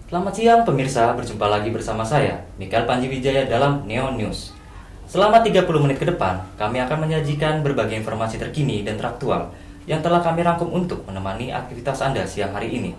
Selamat siang pemirsa, berjumpa lagi bersama saya, Mikael Panji Wijaya dalam Neo News. Selama 30 menit ke depan, kami akan menyajikan berbagai informasi terkini dan teraktual yang telah kami rangkum untuk menemani aktivitas Anda siang hari ini.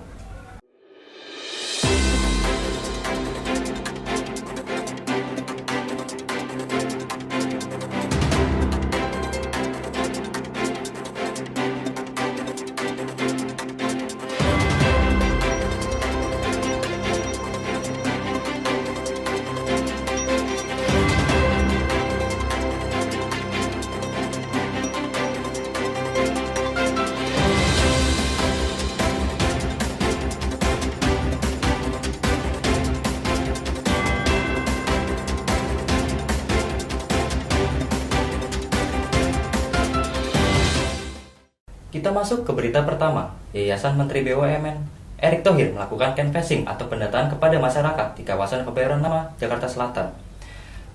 Kita masuk ke berita pertama. Yayasan Menteri BUMN Erick Thohir melakukan canvassing atau pendataan kepada masyarakat di kawasan Kebayoran Lama, Jakarta Selatan.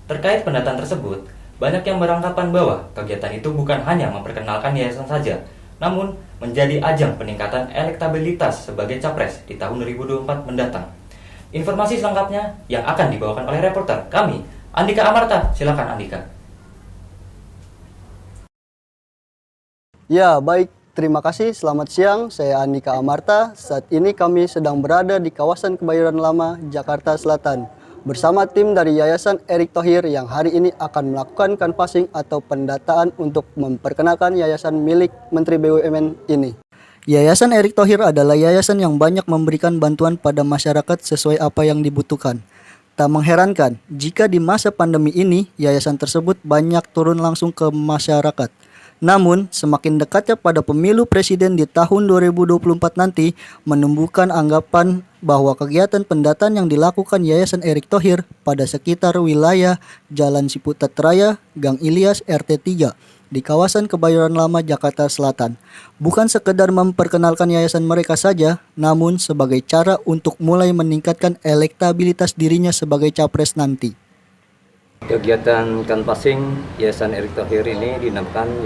Terkait pendataan tersebut, banyak yang beranggapan bahwa kegiatan itu bukan hanya memperkenalkan yayasan saja, namun menjadi ajang peningkatan elektabilitas sebagai capres di tahun 2024 mendatang. Informasi selengkapnya yang akan dibawakan oleh reporter kami, Andika Amarta. Silakan Andika. Ya, baik. Terima kasih. Selamat siang. Saya Andika Amarta. Saat ini kami sedang berada di kawasan Kebayoran Lama, Jakarta Selatan, bersama tim dari Yayasan Erick Thohir yang hari ini akan melakukan canvassing atau pendataan untuk memperkenalkan yayasan milik Menteri BUMN ini. Yayasan Erick Thohir adalah yayasan yang banyak memberikan bantuan pada masyarakat sesuai apa yang dibutuhkan. Tak mengherankan jika di masa pandemi ini yayasan tersebut banyak turun langsung ke masyarakat. Namun, semakin dekatnya pada pemilu presiden di tahun 2024 nanti menumbuhkan anggapan bahwa kegiatan pendataan yang dilakukan Yayasan Erick Thohir pada sekitar wilayah Jalan Ciputat Raya, Gang Ilyas, RT 3 di kawasan Kebayoran Lama, Jakarta Selatan bukan sekedar memperkenalkan yayasan mereka saja, namun sebagai cara untuk mulai meningkatkan elektabilitas dirinya sebagai capres nanti. Kegiatan canvassing Yayasan Erick Thohir ini dinamakan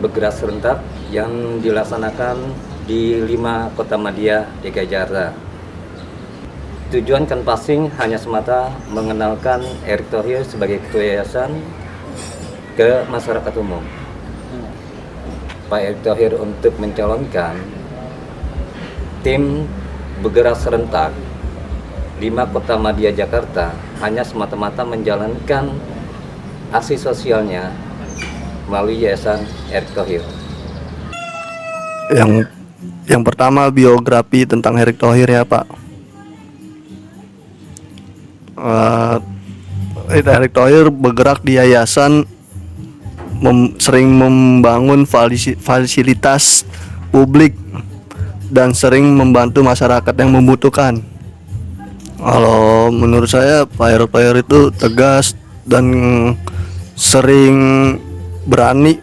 bergerak serentak yang dilaksanakan di 5 kota madya DKI Jakarta. Tujuan canvassing hanya semata mengenalkan Erick Thohir sebagai ketua yayasan ke masyarakat umum. Pak Erick Thohir untuk mencalonkan tim bergerak serentak 5 kota madya Jakarta hanya semata-mata menjalankan aksi sosialnya melalui Yayasan Erick Thohir. Yang pertama, biografi tentang Erick Thohir ya Pak. Erick Thohir bergerak di yayasan sering membangun fasilitas publik dan sering membantu masyarakat yang membutuhkan. Kalau menurut saya Pak Erick Thohir itu tegas dan sering berani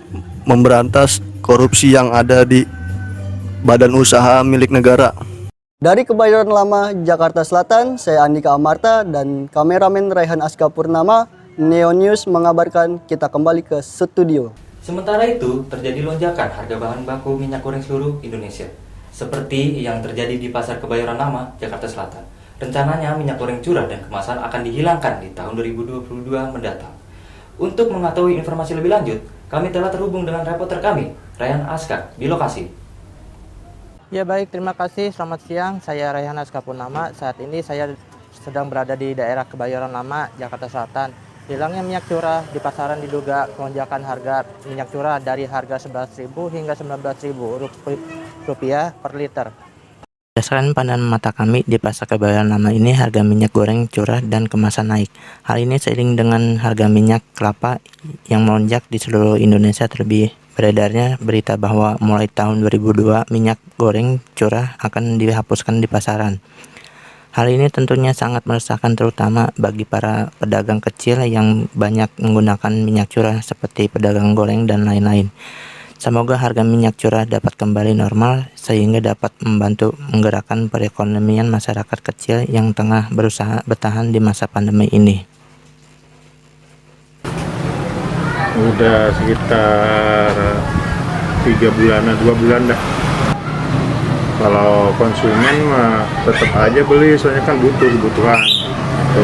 memberantas korupsi yang ada di badan usaha milik negara. Dari Kebayoran Lama, Jakarta Selatan, saya Andika Amarta dan kameramen Raihan Aska Purnama. Neo News mengabarkan kita kembali ke studio. Sementara itu, terjadi lonjakan harga bahan baku minyak goreng seluruh Indonesia, seperti yang terjadi di Pasar Kebayoran Lama, Jakarta Selatan. Rencananya minyak goreng curah dan kemasan akan dihilangkan di tahun 2022 mendatang. Untuk mengetahui informasi lebih lanjut, kami telah terhubung dengan reporter kami, Raihan Aska, di lokasi. Ya baik, terima kasih. Selamat siang, saya Raihan Aska Purnama. Saat ini saya sedang berada di daerah Kebayoran Lama, Jakarta Selatan. Hilangnya minyak curah di pasaran diduga lonjakan harga minyak curah dari harga Rp11.000 hingga Rp19.000 per liter. Berdasarkan pandangan mata kami, di Pasar Kebayoran Lama ini harga minyak goreng curah dan kemasan naik. Hal ini seiring dengan harga minyak kelapa yang melonjak di seluruh Indonesia. Terlebih beredarnya berita bahwa mulai tahun 2002 minyak goreng curah akan dihapuskan di pasaran. Hal ini tentunya sangat meresahkan terutama bagi para pedagang kecil yang banyak menggunakan minyak curah seperti pedagang goreng dan lain-lain. Semoga harga minyak curah dapat kembali normal sehingga dapat membantu menggerakkan perekonomian masyarakat kecil yang tengah berusaha bertahan di masa pandemi ini. Udah sekitar 3 bulanan, 2 bulan dah. Kalau konsumen mah tetap aja beli, soalnya kan butuh kebutuhan. Itu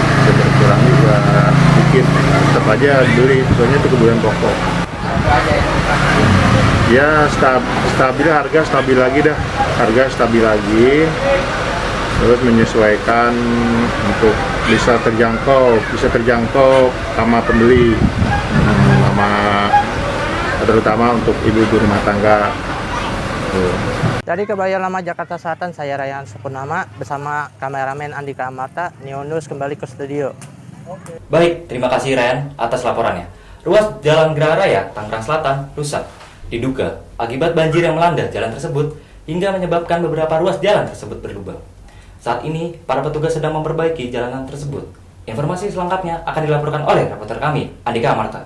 bisa berkurang juga dikit, tetap aja beli, soalnya itu kebutuhan pokok. Ya stabil, harga stabil lagi dah, harga stabil lagi. Terus menyesuaikan untuk bisa terjangkau sama pembeli, sama terutama untuk ibu-ibu rumah tangga. Tuh. Dari Kebayoran Lama Jakarta Selatan, saya Rayhan Sapurnama bersama kameramen Andika Amarta, Neonus kembali ke studio. Baik, terima kasih Ryan atas laporannya. Ruas Jalan Geraha Raya, Tangerang Selatan, rusak. Diduga akibat banjir yang melanda jalan tersebut hingga menyebabkan beberapa ruas jalan tersebut berlubang. Saat ini, para petugas sedang memperbaiki jalanan tersebut. Informasi selengkapnya akan dilaporkan oleh reporter kami, Andika Amarta.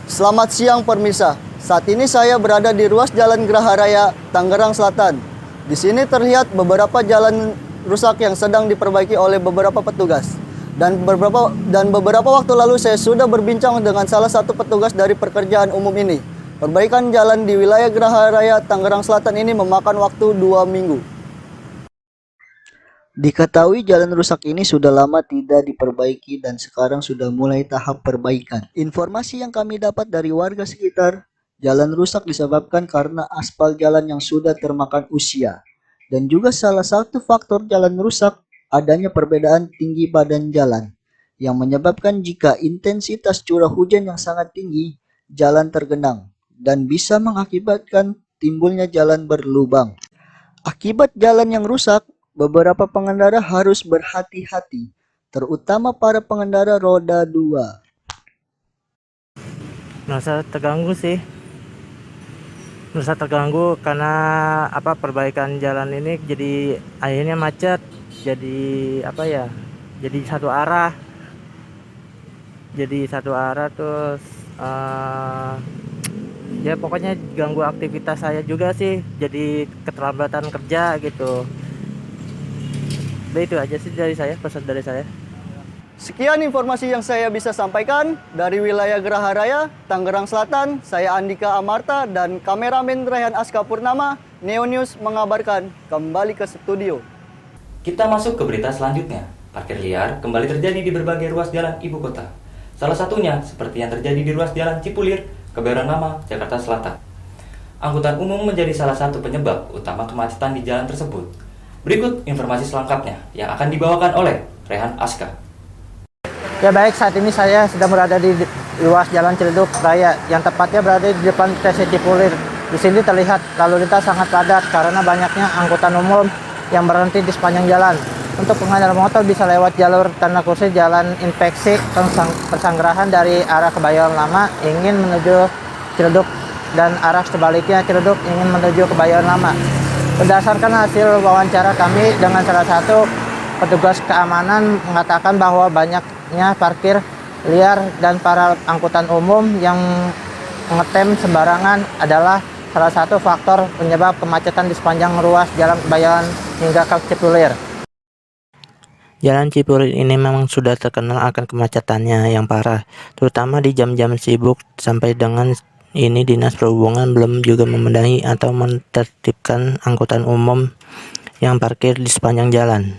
Selamat siang pemirsa. Saat ini saya berada di ruas Jalan Geraha Raya, Tangerang Selatan. Di sini terlihat beberapa jalan rusak yang sedang diperbaiki oleh beberapa petugas. Dan beberapa waktu lalu saya sudah berbincang dengan salah satu petugas dari pekerjaan umum ini. Perbaikan jalan di wilayah Geraha Raya, Tangerang Selatan ini memakan waktu 2 minggu. Diketahui jalan rusak ini sudah lama tidak diperbaiki dan sekarang sudah mulai tahap perbaikan. Informasi yang kami dapat dari warga sekitar, jalan rusak disebabkan karena aspal jalan yang sudah termakan usia. Dan juga salah satu faktor jalan rusak adanya perbedaan tinggi badan jalan yang menyebabkan jika intensitas curah hujan yang sangat tinggi, jalan tergenang dan bisa mengakibatkan timbulnya jalan berlubang. Akibat jalan yang rusak, beberapa pengendara harus berhati-hati, terutama para pengendara roda 2. Merasa terganggu sih. Merasa terganggu karena perbaikan jalan ini jadi akhirnya macet. Jadi Jadi satu arah. Terus ya pokoknya ganggu aktivitas saya juga sih, jadi keterlambatan kerja gitu. Udah itu aja sih dari saya, pesan dari saya. Sekian informasi yang saya bisa sampaikan dari wilayah Geraha Raya, Tangerang Selatan. Saya Andika Amarta dan kameramen Rayhan Sapurnama, Neonews mengabarkan kembali ke studio. Kita masuk ke berita selanjutnya. Parkir liar kembali terjadi di berbagai ruas jalan ibu kota. Salah satunya seperti yang terjadi di ruas jalan Cipulir, Kebayoran Lama, Jakarta Selatan. Angkutan umum menjadi salah satu penyebab utama kemacetan di jalan tersebut. Berikut informasi selengkapnya yang akan dibawakan oleh Rayhan Aska. Ya baik, saat ini saya sedang berada di ruas jalan Ciledug Raya yang tepatnya berada di depan stasiun Cipulir. Di sini terlihat lalu lintas sangat padat karena banyaknya angkutan umum yang berhenti di sepanjang jalan. Untuk pengendara motor bisa lewat jalur tanda kursi Jalan Infeksi Persanggerahan dari arah Kebayoran Lama ingin menuju Ciledug dan arah sebaliknya Ciledug ingin menuju Kebayoran Lama. Berdasarkan hasil wawancara kami dengan salah satu petugas keamanan mengatakan bahwa banyaknya parkir liar dan para angkutan umum yang ngetem sembarangan adalah salah satu faktor penyebab kemacetan di sepanjang ruas Jalan Kebayoran hingga ke Cipulir. Jalan Cipulir ini memang sudah terkenal akan kemacetannya yang parah, terutama di jam-jam sibuk. Sampai dengan ini Dinas Perhubungan belum juga memenuhi atau menertibkan angkutan umum yang parkir di sepanjang jalan.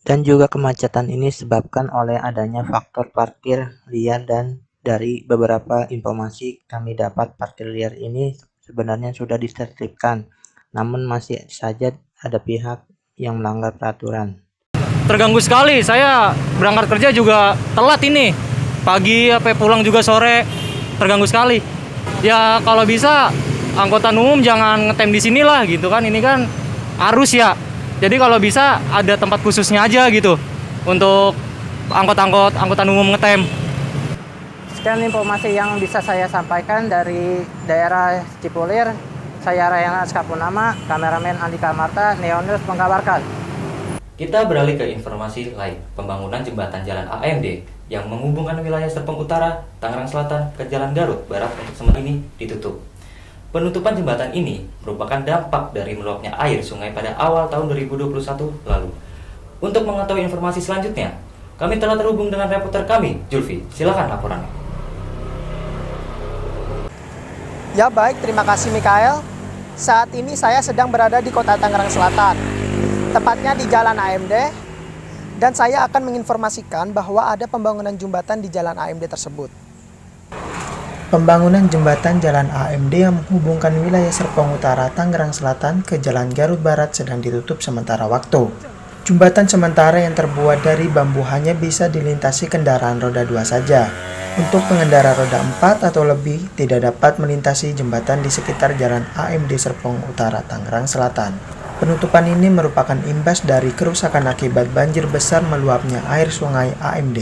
Dan juga kemacetan ini disebabkan oleh adanya faktor parkir liar, dan dari beberapa informasi kami dapat parkir liar ini sebenarnya sudah ditertibkan, namun masih saja ada pihak yang melanggar peraturan. Terganggu sekali, saya berangkat kerja juga telat ini. Pagi sampai pulang juga sore, terganggu sekali. Ya kalau bisa angkutan umum jangan ngetem di sini lah gitu kan, ini kan arus ya. Jadi kalau bisa ada tempat khususnya aja gitu untuk angkutan umum ngetem. Sekian informasi yang bisa saya sampaikan dari daerah Cipulir. Saya Rayhan Sapurnama, kameramen Andika Amarta, Neonews mengabarkan. Kita beralih ke informasi lain. Pembangunan jembatan jalan AMD yang menghubungkan wilayah Serpong Utara, Tangerang Selatan ke Jalan Garut Barat untuk sementara ini ditutup. Penutupan jembatan ini merupakan dampak dari meluapnya air sungai pada awal tahun 2021 lalu. Untuk mengetahui informasi selanjutnya, kami telah terhubung dengan reporter kami, Julfi. Silakan laporannya. Ya baik, terima kasih Mikael. Saat ini saya sedang berada di kota Tangerang Selatan, tepatnya di Jalan AMD, dan saya akan menginformasikan bahwa ada pembangunan jembatan di Jalan AMD tersebut. Pembangunan jembatan Jalan AMD yang menghubungkan wilayah Serpong Utara, Tangerang Selatan ke Jalan Garut Barat sedang ditutup sementara waktu. Jembatan sementara yang terbuat dari bambu hanya bisa dilintasi kendaraan roda 2 saja. Untuk pengendara roda 4 atau lebih tidak dapat melintasi jembatan di sekitar Jalan AMD Serpong Utara, Tangerang Selatan. Penutupan ini merupakan imbas dari kerusakan akibat banjir besar meluapnya air sungai AMD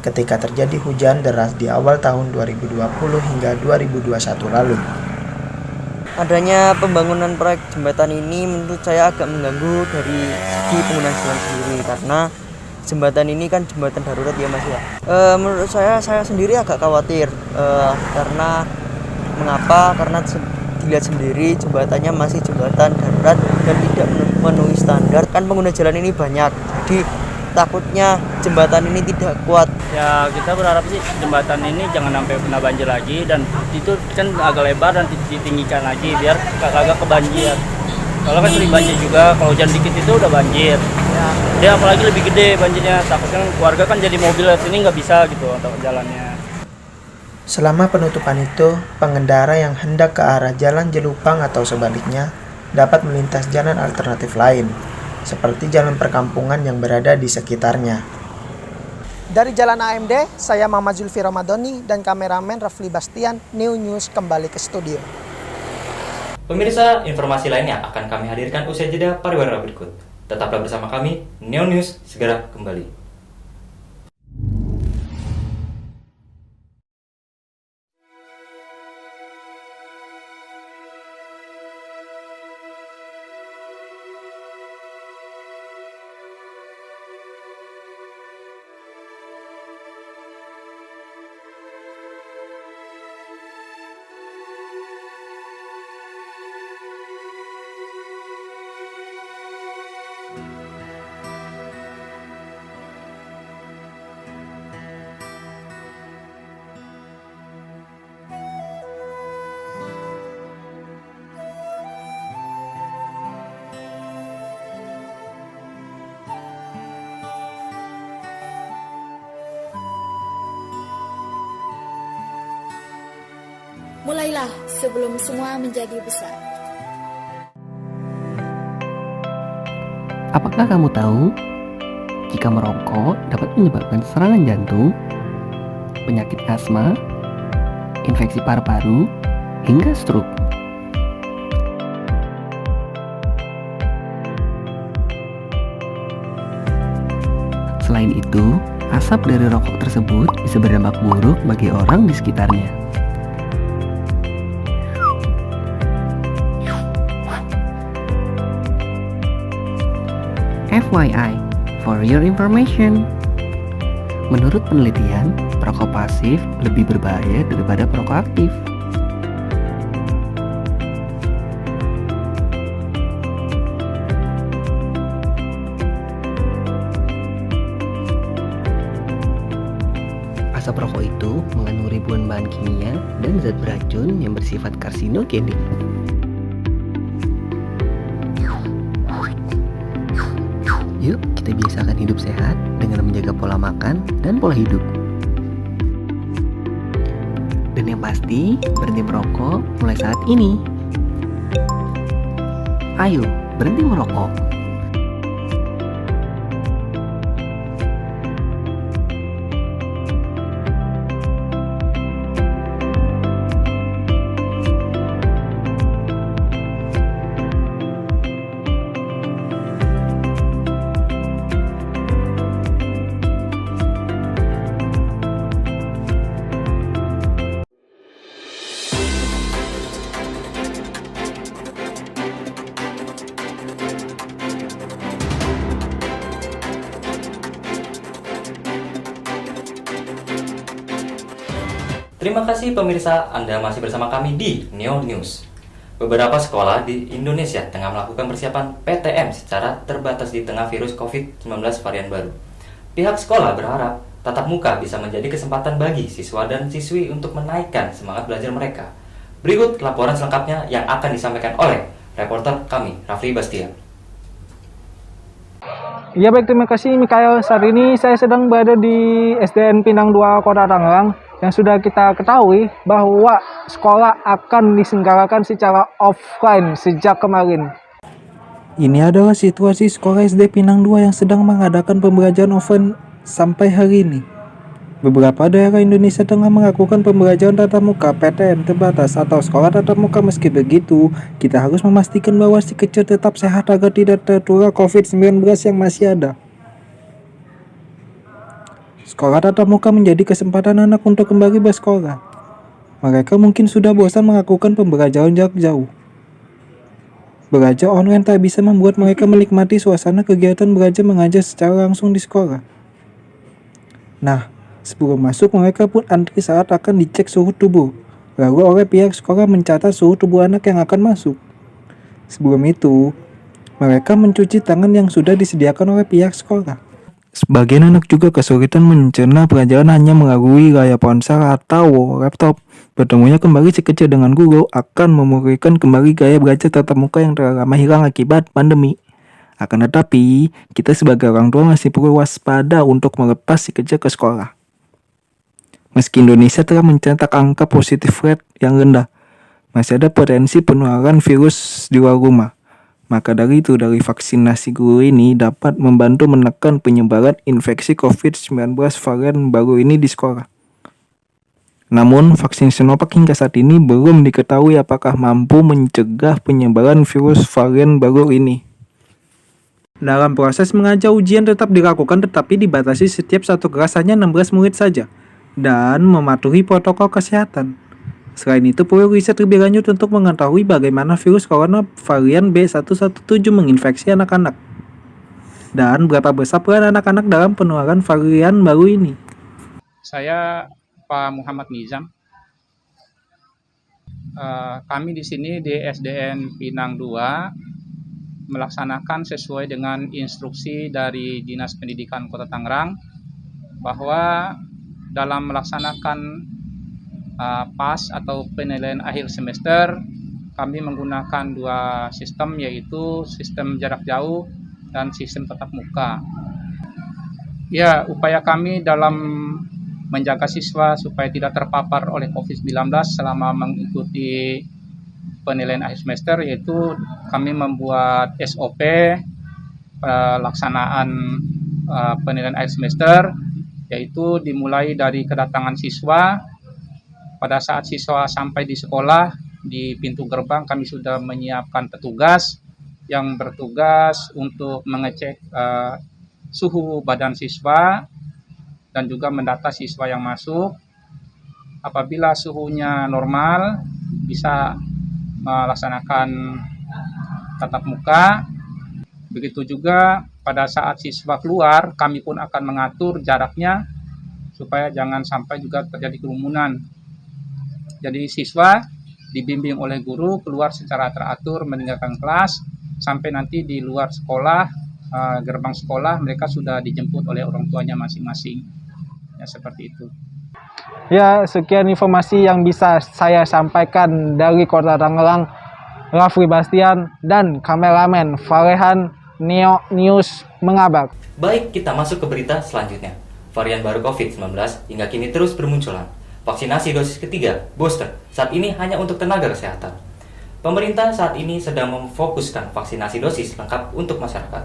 ketika terjadi hujan deras di awal tahun 2020 hingga 2021 lalu. Adanya pembangunan proyek jembatan ini menurut saya agak mengganggu dari segi pengguna jalan sendiri, karena jembatan ini kan jembatan darurat ya Mas ya. Menurut saya sendiri agak khawatir karena mengapa? Karena dilihat sendiri jembatannya masih jembatan darurat dan tidak memenuhi standar. Kan pengguna jalan ini banyak, jadi takutnya jembatan ini tidak kuat. Ya kita berharap sih jembatan ini jangan sampai kena banjir lagi, dan itu kan agak lebar dan ditinggikan lagi biar kagak kebanjir. Kalau kan sering banjir juga, kalau hujan dikit itu udah banjir. Ya apalagi lebih gede banjirnya, takutnya keluarga kan jadi mobil ini nggak bisa gitu untuk jalannya. Selama penutupan itu, pengendara yang hendak ke arah Jalan Jelupang atau sebaliknya dapat melintas jalan alternatif lain, seperti jalan perkampungan yang berada di sekitarnya. Dari Jalan AMD, saya Muhammad Zulfi Ramadhani dan kameramen Rafli Bastian, New News kembali ke studio. Pemirsa, informasi lainnya akan kami hadirkan usai jeda pariwara berikut. Tetaplah bersama kami, New News segera kembali. Mulailah sebelum semua menjadi besar. Apakah kamu tahu jika merokok dapat menyebabkan serangan jantung, penyakit asma, infeksi paru-paru, hingga stroke? Selain itu, asap dari rokok tersebut bisa berdampak buruk bagi orang di sekitarnya. FYI, for your information, menurut penelitian, perokok pasif lebih berbahaya daripada perokok aktif. Asap rokok itu mengandung ribuan bahan kimia dan zat beracun yang bersifat karsinogenik. Yuk, kita biasakan hidup sehat dengan menjaga pola makan dan pola hidup. Dan yang pasti, berhenti merokok mulai saat ini. Ayo, berhenti merokok. Terima kasih pemirsa, Anda masih bersama kami di Neo News. Beberapa sekolah di Indonesia tengah melakukan persiapan PTM secara terbatas di tengah virus COVID-19 varian baru. Pihak sekolah berharap tatap muka bisa menjadi kesempatan bagi siswa dan siswi untuk menaikkan semangat belajar mereka. Berikut laporan selengkapnya yang akan disampaikan oleh reporter kami, Rafli Bastia. Ya baik, terima kasih Mikael. Saat ini saya sedang berada di SDN Pinang 2 Kota Tangerang yang sudah kita ketahui bahwa sekolah akan diselenggarakan secara offline sejak kemarin. Ini adalah situasi sekolah SD Pinang 2 yang sedang mengadakan pembelajaran offline sampai hari ini. Beberapa daerah Indonesia tengah melakukan pembelajaran tatap muka PTM terbatas atau sekolah tatap muka. Meski begitu, kita harus memastikan bahwa si kecil tetap sehat agar tidak tertular COVID-19 yang masih ada. Sekolah tatap muka menjadi kesempatan anak untuk kembali bersekolah. Mereka mungkin sudah bosan melakukan pembelajaran jarak jauh. Belajar online tak bisa membuat mereka menikmati suasana kegiatan belajar mengajar secara langsung di sekolah. Nah, sebelum masuk mereka pun antri saat akan dicek suhu tubuh. Lalu oleh pihak sekolah mencatat suhu tubuh anak yang akan masuk. Sebelum itu, mereka mencuci tangan yang sudah disediakan oleh pihak sekolah. Sebagian anak juga kesulitan mencerna pelajaran hanya melalui layar ponsel atau laptop. Bertemunya kembali si kecil dengan guru akan memulihkan kembali gaya belajar tatap muka yang telah lama hilang akibat pandemi. Akan tetapi, kita sebagai orang tua masih perlu waspada untuk melepas si kecil ke sekolah. Meski Indonesia telah mencetak angka positif rate yang rendah, masih ada potensi penularan virus di luar rumah. Maka dari itu, dari vaksinasi guru ini dapat membantu menekan penyebaran infeksi COVID-19 varian baru ini di sekolah. Namun, vaksin Sinovac hingga saat ini belum diketahui apakah mampu mencegah penyebaran virus varian baru ini. Dalam proses mengajar, ujian tetap dilakukan tetapi dibatasi setiap satu kelas hanya 16 murid saja dan mematuhi protokol kesehatan. Selain itu, perlu riset lebih lanjut untuk mengetahui bagaimana virus corona varian B117 menginfeksi anak-anak dan berapa besar peran anak-anak dalam penularan varian baru ini. Saya Pak Muhammad Nizam. Kami di sini di SDN Pinang 2 melaksanakan sesuai dengan instruksi dari Dinas Pendidikan Kota Tangerang bahwa dalam melaksanakan PAS atau penilaian akhir semester, kami menggunakan dua sistem, yaitu sistem jarak jauh dan sistem tatap muka. Ya, upaya kami dalam menjaga siswa supaya tidak terpapar oleh COVID-19 selama mengikuti penilaian akhir semester, yaitu kami membuat SOP pelaksanaan penilaian akhir semester, yaitu dimulai dari kedatangan siswa. Pada saat siswa sampai di sekolah, di pintu gerbang kami sudah menyiapkan petugas yang bertugas untuk mengecek suhu badan siswa dan juga mendata siswa yang masuk. Apabila suhunya normal, bisa melaksanakan tatap muka. Begitu juga pada saat siswa keluar, kami pun akan mengatur jaraknya supaya jangan sampai juga terjadi kerumunan. Jadi siswa dibimbing oleh guru keluar secara teratur meninggalkan kelas sampai nanti di luar sekolah, gerbang sekolah mereka sudah dijemput oleh orang tuanya masing-masing. Ya, seperti itu. Ya, sekian informasi yang bisa saya sampaikan dari Kota Tangerang. Rafli Bastian dan kameramen Farehan Neo News mengabar. Baik, kita masuk ke berita selanjutnya. Varian baru COVID-19 hingga kini terus bermunculan. Vaksinasi dosis ketiga, booster, saat ini hanya untuk tenaga kesehatan. Pemerintah saat ini sedang memfokuskan vaksinasi dosis lengkap untuk masyarakat.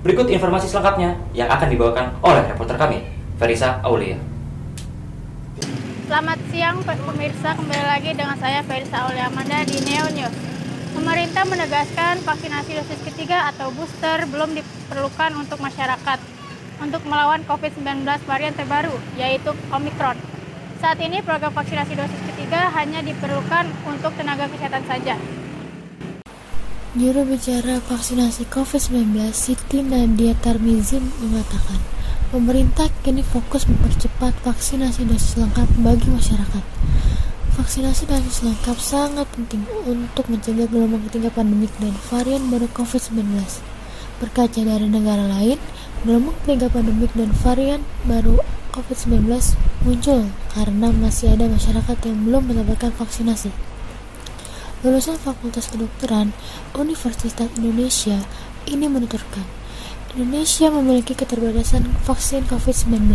Berikut informasi selengkapnya yang akan dibawakan oleh reporter kami, Ferisa Aulia. Selamat siang pemirsa, kembali lagi dengan saya Ferisa Aulia Amanda di Neo News. Pemerintah menegaskan vaksinasi dosis ketiga atau booster belum diperlukan untuk masyarakat untuk melawan COVID-19 varian terbaru, yaitu Omicron. Saat ini program vaksinasi dosis ketiga hanya diperlukan untuk tenaga kesehatan saja. Juru bicara vaksinasi COVID-19 Siti Nadia Tarmizin mengatakan, pemerintah kini fokus mempercepat vaksinasi dosis lengkap bagi masyarakat. Vaksinasi dosis lengkap sangat penting untuk mencegah gelombang ketiga pandemik dan varian baru COVID-19. Berkaca dari negara lain, gelombang ketiga pandemik dan varian baru COVID-19 muncul karena masih ada masyarakat yang belum mendapatkan vaksinasi. lulusan Fakultas Kedokteran Universitas Indonesia ini menuturkan, Indonesia memiliki keterbatasan vaksin COVID-19.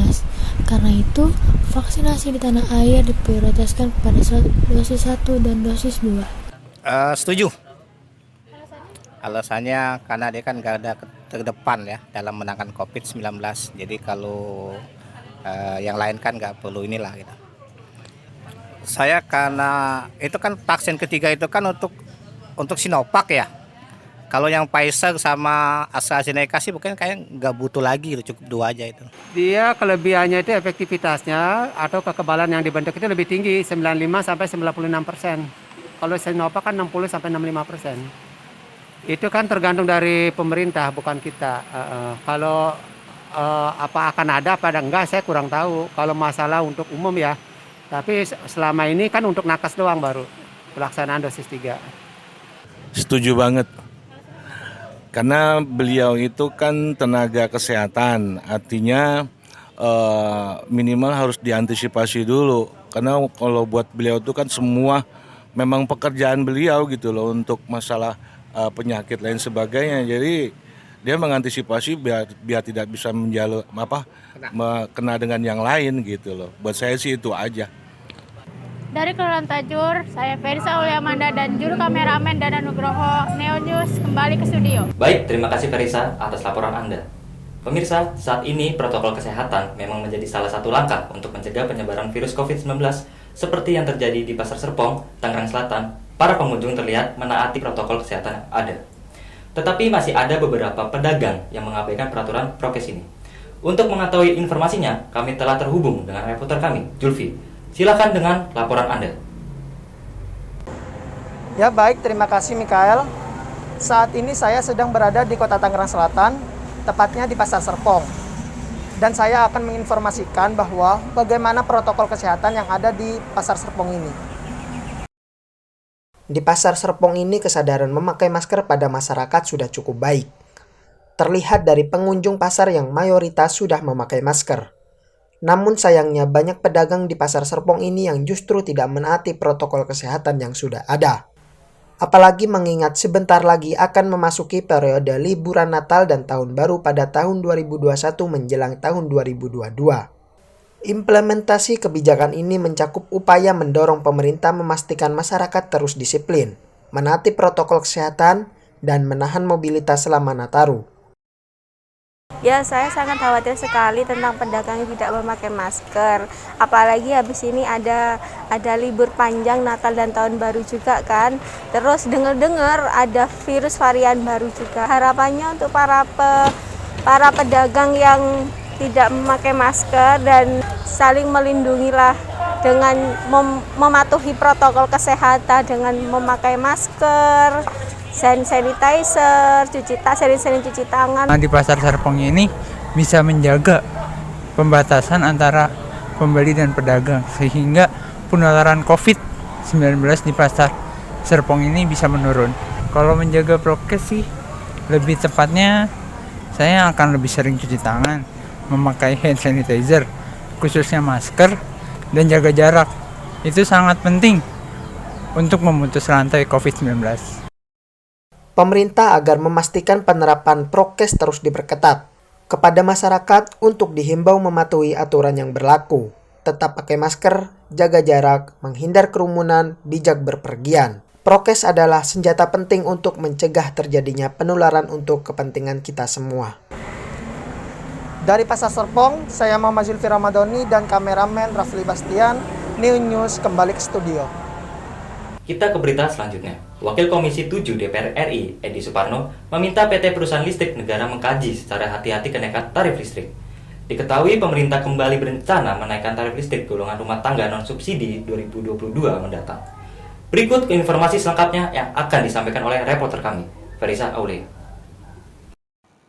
Karena itu, vaksinasi di tanah air diprioritaskan pada dosis 1 dan dosis 2. Setuju. Alasannya karena dia kan garda terdepan ya dalam menangkan COVID-19. Jadi kalau yang lain kan nggak perlu inilah gitu. Saya karena itu kan vaksin ketiga itu kan untuk Sinovac ya. Kalau yang Pfizer sama AstraZeneca sih mungkin kayak nggak butuh lagi, cukup 2 aja itu. Dia kelebihannya itu efektivitasnya atau kekebalan yang dibentuk itu lebih tinggi, 95 sampai 96%. Kalau Sinovac kan 60 sampai 65%. Itu kan tergantung dari pemerintah, bukan kita. Kalau apa akan ada apa enggak saya kurang tahu. Kalau masalah untuk umum ya. Tapi selama ini kan untuk nakes doang baru pelaksanaan dosis 3. Setuju banget. Karena beliau itu kan tenaga kesehatan, artinya minimal harus diantisipasi dulu. Karena kalau buat beliau itu kan semua memang pekerjaan beliau gitu loh untuk masalah penyakit lain sebagainya. Jadi dia mengantisipasi biar tidak bisa kena dengan yang lain gitu loh. Buat saya sih itu aja. Dari Kelurahan Tajur, saya Ferisa Uliamanda dan juru kameramen Dana Nugroho, Neo News kembali ke studio. Baik, terima kasih Ferisa atas laporan Anda. Pemirsa, saat ini protokol kesehatan memang menjadi salah satu langkah untuk mencegah penyebaran virus COVID-19 seperti yang terjadi di Pasar Serpong, Tangerang Selatan. Para pengunjung terlihat menaati protokol kesehatan yang ada. Tetapi masih ada beberapa pedagang yang mengabaikan peraturan prokes ini. Untuk mengetahui informasinya, kami telah terhubung dengan reporter kami, Julfi. Silakan dengan laporan Anda. Ya baik, terima kasih Mikael. Saat ini saya sedang berada di Kota Tangerang Selatan, tepatnya di Pasar Serpong. Dan saya akan menginformasikan bahwa bagaimana protokol kesehatan yang ada di Pasar Serpong ini. Di Pasar Serpong ini kesadaran memakai masker pada masyarakat sudah cukup baik. Terlihat dari pengunjung pasar yang mayoritas sudah memakai masker. Namun sayangnya banyak pedagang di Pasar Serpong ini yang justru tidak menaati protokol kesehatan yang sudah ada. Apalagi mengingat sebentar lagi akan memasuki periode liburan Natal dan Tahun Baru pada tahun 2021 menjelang tahun 2022. Implementasi kebijakan ini mencakup upaya mendorong pemerintah memastikan masyarakat terus disiplin, menaati protokol kesehatan, dan menahan mobilitas selama Nataru. Ya, saya sangat khawatir sekali tentang pedagang yang tidak memakai masker. Apalagi habis ini ada libur panjang Natal dan Tahun Baru juga kan. Terus dengar-dengar ada virus varian baru juga. Harapannya untuk para pedagang yang tidak memakai masker dan saling melindungilah dengan mematuhi protokol kesehatan dengan memakai masker, sanitizer, sering cuci tangan. Di Pasar Serpong ini bisa menjaga pembatasan antara pembeli dan pedagang sehingga penularan COVID-19 di Pasar Serpong ini bisa menurun. Kalau menjaga prokes sih lebih tepatnya saya akan lebih sering cuci tangan, memakai hand sanitizer, khususnya masker, dan jaga jarak. Itu sangat penting untuk memutus rantai COVID-19. Pemerintah agar memastikan penerapan prokes terus diperketat. Kepada masyarakat untuk dihimbau mematuhi aturan yang berlaku. Tetap pakai masker, jaga jarak, menghindar kerumunan, bijak berpergian. Prokes adalah senjata penting untuk mencegah terjadinya penularan untuk kepentingan kita semua. Dari Pasar Serpong, saya Muhammad Zulfi Ramadhani dan kameramen Rafli Bastian, New News kembali ke studio. Kita ke berita selanjutnya. Wakil Komisi 7 DPR RI, Edi Suparno, meminta PT Perusahaan Listrik Negara mengkaji secara hati-hati kenaikan tarif listrik. Diketahui pemerintah kembali berencana menaikkan tarif listrik golongan rumah tangga non-subsidi 2022 mendatang. Berikut informasi selengkapnya yang akan disampaikan oleh reporter kami, Ferisa Aulia.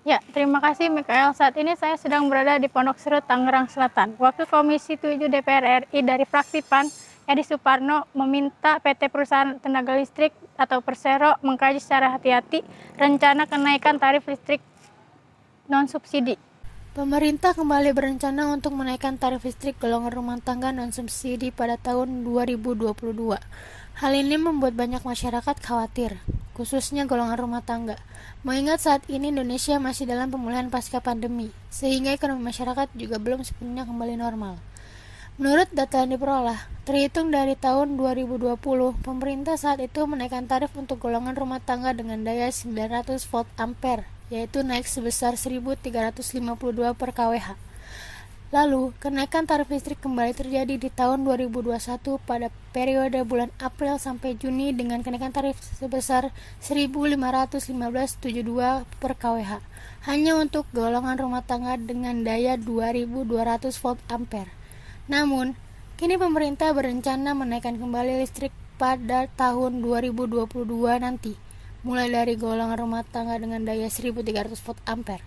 Ya, terima kasih Mikael. Saat ini saya sedang berada di Pondok Serut, Tangerang Selatan. Wakil Komisi 7 DPR RI dari fraksi PAN, Edi Suparno, meminta PT Perusahaan Tenaga Listrik atau Persero mengkaji secara hati-hati rencana kenaikan tarif listrik non-subsidi. Pemerintah kembali berencana untuk menaikkan tarif listrik golongan rumah tangga non-subsidi pada tahun 2022. Hal ini membuat banyak masyarakat khawatir, khususnya golongan rumah tangga, mengingat saat ini Indonesia masih dalam pemulihan pasca pandemi, sehingga ekonomi masyarakat juga belum sepenuhnya kembali normal. Menurut data yang diperoleh, terhitung dari tahun 2020, pemerintah saat itu menaikkan tarif untuk golongan rumah tangga dengan daya 900 volt ampere, yaitu naik sebesar 1.352 per kWh. Lalu, kenaikan tarif listrik kembali terjadi di tahun 2021 pada periode bulan April sampai Juni dengan kenaikan tarif sebesar 1.515,72 per kWh, hanya untuk golongan rumah tangga dengan daya 2.200 volt ampere. Namun, kini pemerintah berencana menaikkan kembali listrik pada tahun 2022 nanti, mulai dari golongan rumah tangga dengan daya 1.300 volt ampere.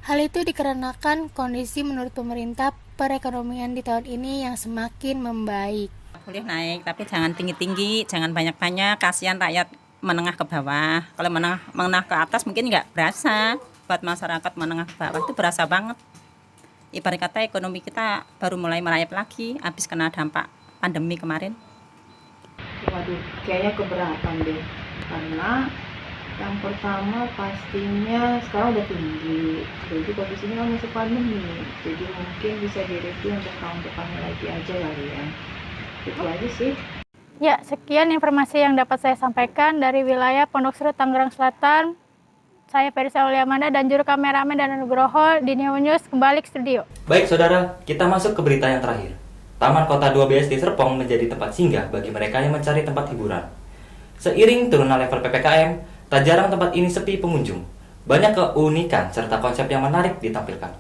Hal itu dikarenakan kondisi menurut pemerintah perekonomian di tahun ini yang semakin membaik. Boleh naik, tapi jangan tinggi-tinggi, jangan banyak-banyak, kasihan rakyat menengah ke bawah. Kalau menengah ke atas mungkin nggak berasa, buat masyarakat menengah ke bawah itu berasa banget. Ibarat kata ekonomi kita baru mulai merayap lagi, habis kena dampak pandemi kemarin. Waduh, kayaknya keberatan deh. Karena yang pertama pastinya sekarang udah tinggi, jadi kondisinya kan masih pandemi, jadi mungkin bisa direview untuk tahun depannya lagi aja kali ya. Itu aja sih. Ya, sekian informasi yang dapat saya sampaikan dari wilayah Pondok Seru, Tangerang Selatan. Saya Ferisa Auliamanda dan juru kameramen dan Nugroho di Neo News kembali ke studio. Baik saudara, kita masuk ke berita yang terakhir. Taman Kota 2 BSD Serpong menjadi tempat singgah bagi mereka yang mencari tempat hiburan. Seiring turunnya level PPKM, tak jarang tempat ini sepi pengunjung. Banyak keunikan serta konsep yang menarik ditampilkan.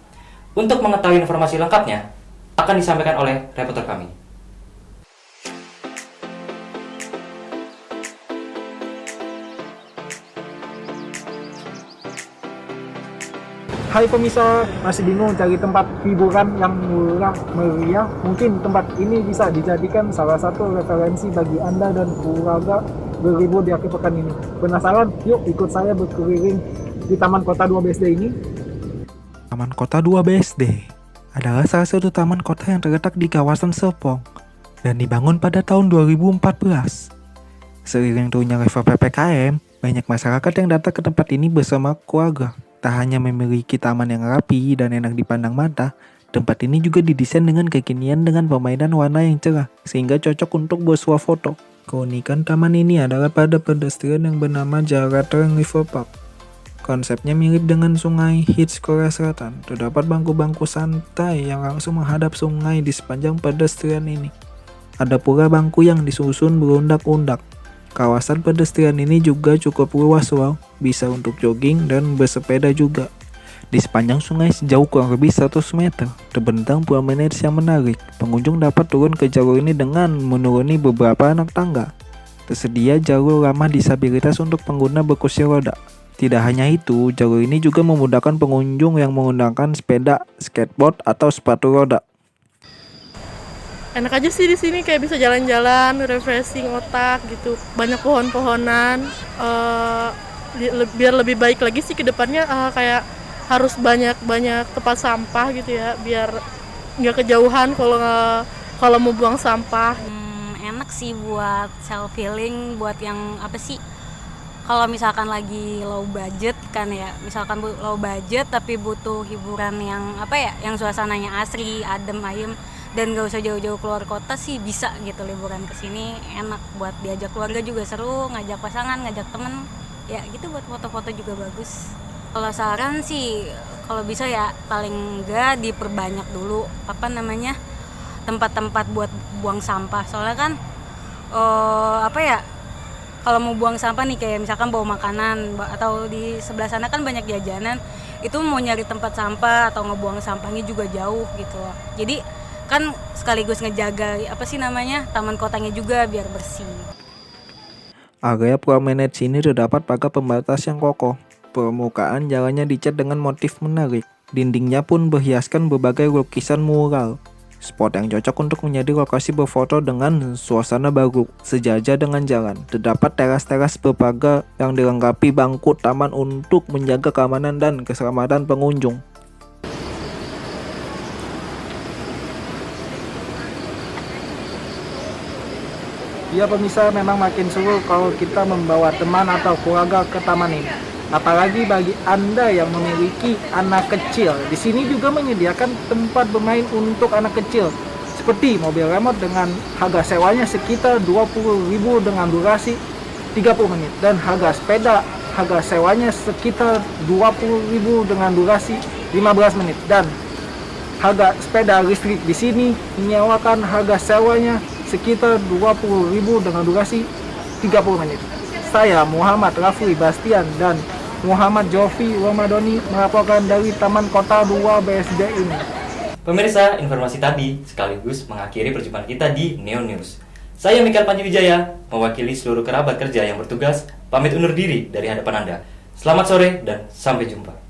Untuk mengetahui informasi lengkapnya, akan disampaikan oleh reporter kami. Hai pemirsa, masih bingung cari tempat hiburan yang murah meriah? Mungkin tempat ini bisa dijadikan salah satu referensi bagi Anda dan keluarga berlibur di akhir pekan ini. Penasaran? Yuk ikut saya berkeliling di Taman Kota 2 BSD ini. Taman Kota 2 BSD adalah salah satu taman kota yang terletak di kawasan Serpong dan dibangun pada tahun 2014. Seiring turunnya level PPKM, banyak masyarakat yang datang ke tempat ini bersama keluarga. Tak hanya memiliki taman yang rapi dan enak dipandang mata, tempat ini juga didesain dengan kekinian dengan permainan warna yang cerah, sehingga cocok untuk bersuah foto. Keunikan taman ini adalah pada pedestrian yang bernama Jaratreng River Park. Konsepnya mirip dengan sungai Hitch Korea Selatan. Terdapat bangku-bangku santai yang langsung menghadap sungai di sepanjang pedestrian ini. Ada pula bangku yang disusun berundak-undak. Kawasan pedestrian ini juga cukup luas, bisa untuk jogging dan bersepeda juga. Di sepanjang sungai sejauh kurang lebih 100 meter, terbentang promenade yang menarik. Pengunjung dapat turun ke jalur ini dengan menuruni beberapa anak tangga. Tersedia jalur ramah disabilitas untuk pengguna berkursi roda. Tidak hanya itu, jalur ini juga memudahkan pengunjung yang menggunakan sepeda, skateboard, atau sepatu roda. Enak aja sih di sini, kayak bisa jalan-jalan, refreshing otak gitu. Banyak pohon-pohonan, biar lebih baik lagi sih ke depannya, kayak harus banyak tempat sampah gitu ya, biar nggak kejauhan kalau mau buang sampah. Enak sih buat self healing, buat yang apa sih? Kalau misalkan lagi low budget kan ya, misalkan low budget tapi butuh hiburan yang apa ya, yang suasananya asri, adem ayem. Dan gak usah jauh-jauh keluar kota sih bisa gitu liburan ke sini, enak buat diajak keluarga juga seru, ngajak pasangan, ngajak temen, ya gitu buat foto-foto juga bagus. Kalau saran sih kalau bisa ya paling enggak diperbanyak dulu tempat-tempat buat buang sampah, soalnya kan kalau mau buang sampah nih kayak misalkan bawa makanan atau di sebelah sana kan banyak jajanan, itu mau nyari tempat sampah atau ngebuang sampahnya juga jauh gitu loh. Jadi kan sekaligus ngejaga taman kotanya juga biar bersih. Area promenade sini terdapat pagar pembatas yang kokoh. Permukaan jalannya dicat dengan motif menarik. Dindingnya pun berhiaskan berbagai lukisan mural. Spot yang cocok untuk menjadi lokasi berfoto dengan suasana baru, sejajar dengan jalan. Terdapat teras-teras berpagar yang dilengkapi bangku taman untuk menjaga keamanan dan keselamatan pengunjung. Ya pemirsa, memang makin seru kalau kita membawa teman atau keluarga ke taman ini. Apalagi bagi Anda yang memiliki anak kecil. Di sini juga menyediakan tempat bermain untuk anak kecil. Seperti mobil remote dengan harga sewanya sekitar 20.000 dengan durasi 30 menit. Dan harga sewanya sekitar 20.000 dengan durasi 15 menit. Dan harga sepeda listrik di sini menyewakan harga sewanya sekitar 20.000 dengan durasi 30 menit. Saya Muhammad Rafli Bastian dan Muhammad Jovi Ramadhani melaporkan dari Taman Kota 2 BSD ini. Pemirsa, informasi tadi sekaligus mengakhiri perjumpaan kita di Neo News. Saya Mikael Panjiwijaya, mewakili seluruh kerabat kerja yang bertugas, pamit undur diri dari hadapan Anda. Selamat sore dan sampai jumpa.